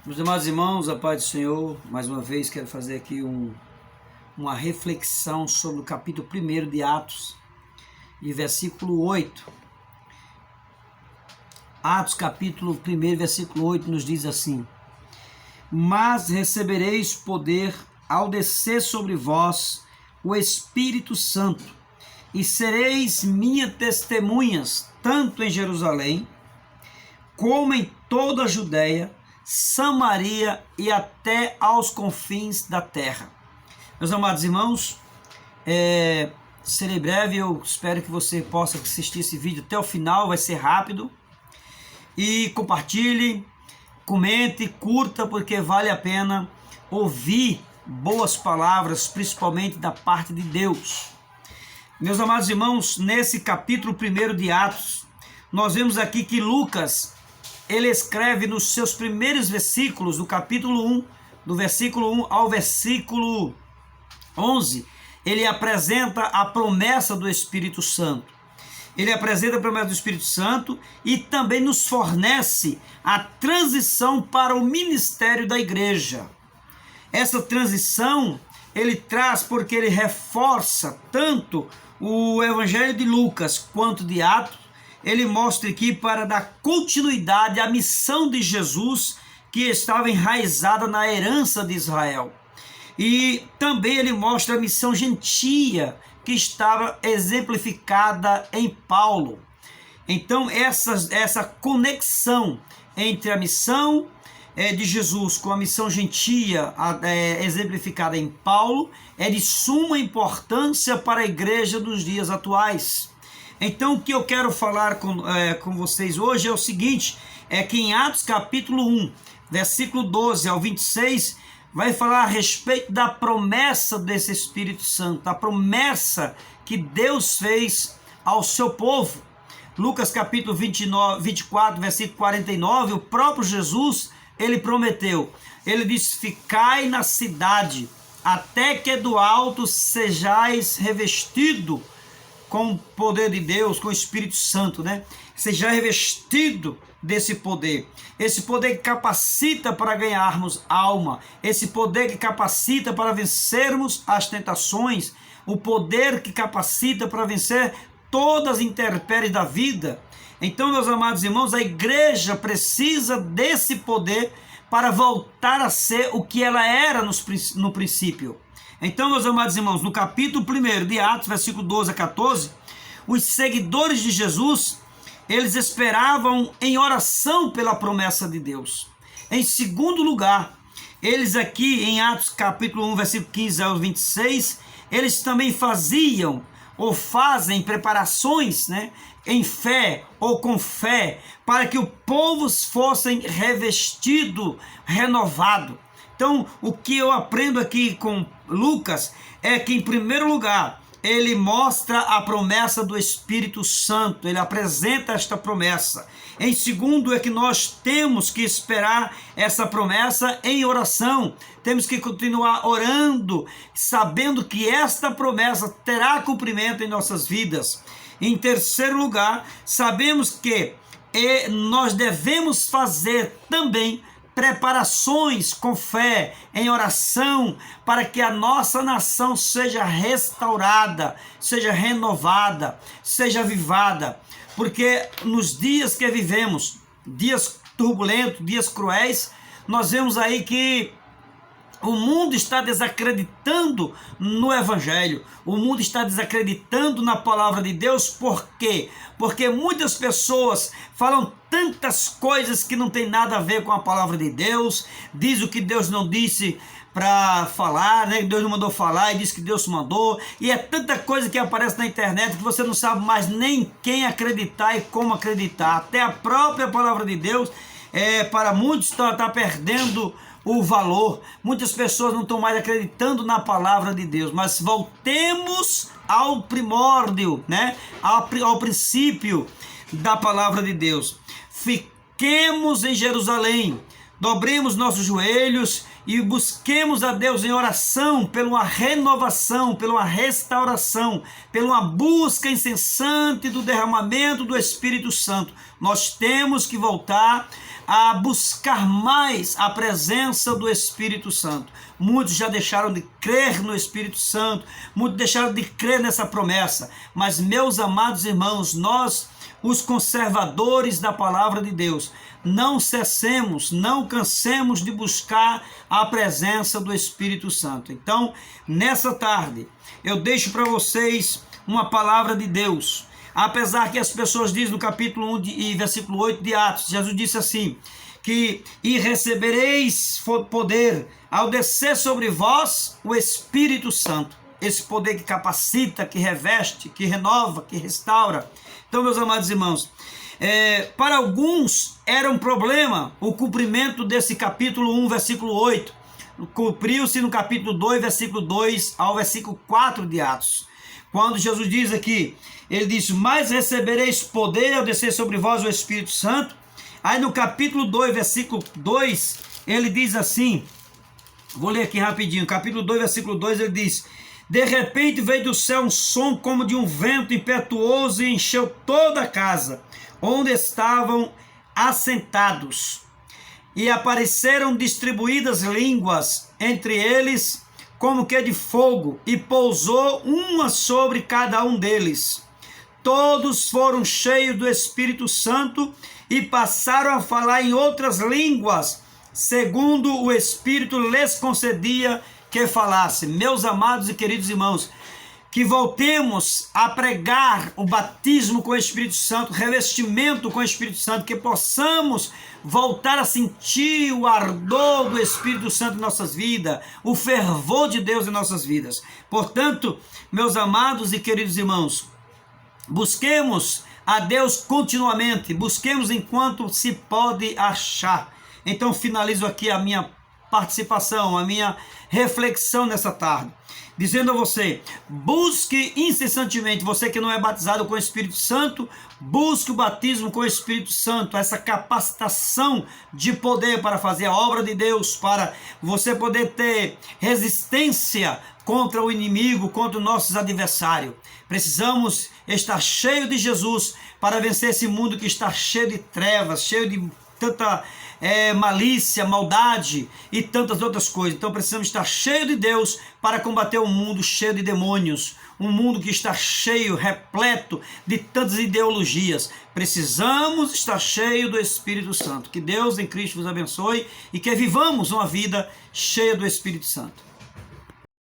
Meus amados irmãos, a paz do Senhor, mais uma vez quero fazer aqui uma reflexão sobre o capítulo 1 de Atos, e versículo 8. Atos capítulo 1, versículo 8 nos diz assim: Mas recebereis poder ao descer sobre vós o Espírito Santo, e sereis minhas testemunhas, tanto em Jerusalém, como em toda a Judéia, Samaria e até aos confins da terra. Meus amados irmãos, serei breve, eu espero que você possa assistir esse vídeo até o final, vai ser rápido. E compartilhe, comente, curta, porque vale a pena ouvir boas palavras, principalmente da parte de Deus. Meus amados irmãos, nesse capítulo 1 de Atos, nós vemos aqui que Lucas, ele escreve nos seus primeiros versículos, do capítulo 1, do versículo 1 ao versículo 11, ele apresenta a promessa do Espírito Santo. Ele apresenta a promessa do Espírito Santo e também nos fornece a transição para o ministério da igreja. Essa transição ele traz porque ele reforça tanto o Evangelho de Lucas quanto de Atos. Ele mostra aqui para dar continuidade à missão de Jesus, que estava enraizada na herança de Israel. E também ele mostra a missão gentia, que estava exemplificada em Paulo. Então essa conexão entre a missão de Jesus com a missão gentia exemplificada em Paulo é de suma importância para a igreja dos dias atuais. Então o que eu quero falar com vocês hoje é o seguinte, é que em Atos capítulo 1, versículo 12 ao 26, vai falar a respeito da promessa desse Espírito Santo, a promessa que Deus fez ao seu povo. Lucas capítulo 24, versículo 49, o próprio Jesus, ele prometeu, ele disse: ficai na cidade, até que do alto sejais revestido com o poder de Deus, com o Espírito Santo, né? Seja revestido desse poder. Esse poder que capacita para ganharmos alma. Esse poder que capacita para vencermos as tentações. O poder que capacita para vencer todas as intempéries da vida. Então, meus amados irmãos, a igreja precisa desse poder para voltar a ser o que ela era no princípio. Então, meus amados irmãos, no capítulo 1 de Atos, versículo 12 a 14, os seguidores de Jesus, eles esperavam em oração pela promessa de Deus. Em segundo lugar, eles aqui em Atos capítulo 1, versículo 15 ao 26, eles também faziam ou fazem preparações, né, em fé ou com fé, para que o povo fosse revestido, renovado. Então, o que eu aprendo aqui com Lucas é que, em primeiro lugar, ele mostra a promessa do Espírito Santo, ele apresenta esta promessa. Em segundo, é que nós temos que esperar essa promessa em oração, temos que continuar orando, sabendo que esta promessa terá cumprimento em nossas vidas. Em terceiro lugar, sabemos que nós devemos fazer também preparações com fé, em oração, para que a nossa nação seja restaurada, seja renovada, seja avivada. Porque nos dias que vivemos, dias turbulentos, dias cruéis, nós vemos aí que o mundo está desacreditando no Evangelho, o mundo está desacreditando na palavra de Deus. Por quê? Porque muitas pessoas falam tantas coisas que não tem nada a ver com a palavra de Deus, diz o que Deus não disse para falar, né? Deus não mandou falar e diz que Deus mandou, e é tanta coisa que aparece na internet que você não sabe mais nem quem acreditar e como acreditar. Até a própria palavra de Deus, para muitos, está perdendo o valor. Muitas pessoas não estão mais acreditando na palavra de Deus, mas voltemos ao primórdio, né? ao princípio da palavra de Deus. Fiquemos em Jerusalém, dobremos nossos joelhos e busquemos a Deus em oração pela uma renovação, pela uma restauração, pela uma busca incessante do derramamento do Espírito Santo. Nós temos que voltar a buscar mais a presença do Espírito Santo. Muitos já deixaram de crer no Espírito Santo, muitos deixaram de crer nessa promessa, mas, meus amados irmãos, nós, os conservadores da palavra de Deus, não cessemos, não cansemos de buscar a presença do Espírito Santo. Então, nessa tarde, eu deixo para vocês uma palavra de Deus. Apesar que as pessoas dizem no capítulo 1 e versículo 8 de Atos, Jesus disse assim, e recebereis poder ao descer sobre vós o Espírito Santo. Esse poder que capacita, que reveste, que renova, que restaura. Então, meus amados irmãos, para alguns era um problema o cumprimento desse capítulo 1, versículo 8. Cumpriu-se no capítulo 2, versículo 2 ao versículo 4 de Atos. Quando Jesus diz aqui, ele diz, mas recebereis poder ao descer sobre vós o Espírito Santo. Aí no capítulo 2, versículo 2, ele diz assim, vou ler aqui rapidinho, capítulo 2, versículo 2, ele diz, de repente veio do céu um som como de um vento impetuoso e encheu toda a casa, onde estavam assentados. E apareceram distribuídas línguas entre eles, como que de fogo, e pousou uma sobre cada um deles. Todos foram cheios do Espírito Santo e passaram a falar em outras línguas, segundo o Espírito lhes concedia que falasse. Meus amados e queridos irmãos, que voltemos a pregar o batismo com o Espírito Santo, revestimento com o Espírito Santo, que possamos voltar a sentir o ardor do Espírito Santo em nossas vidas, o fervor de Deus em nossas vidas. Portanto, meus amados e queridos irmãos, busquemos a Deus continuamente, busquemos enquanto se pode achar. Então finalizo aqui a minha participação, a minha reflexão nessa tarde, dizendo a você, busque incessantemente, você que não é batizado com o Espírito Santo, busque o batismo com o Espírito Santo, essa capacitação de poder para fazer a obra de Deus, para você poder ter resistência contra o inimigo, contra os nossos adversários. Precisamos estar cheio de Jesus para vencer esse mundo que está cheio de trevas, cheio de tanta malícia, maldade e tantas outras coisas. Então precisamos estar cheio de Deus para combater um mundo cheio de demônios, um mundo que está cheio, repleto de tantas ideologias. Precisamos estar cheio do Espírito Santo. Que Deus em Cristo vos abençoe e que vivamos uma vida cheia do Espírito Santo.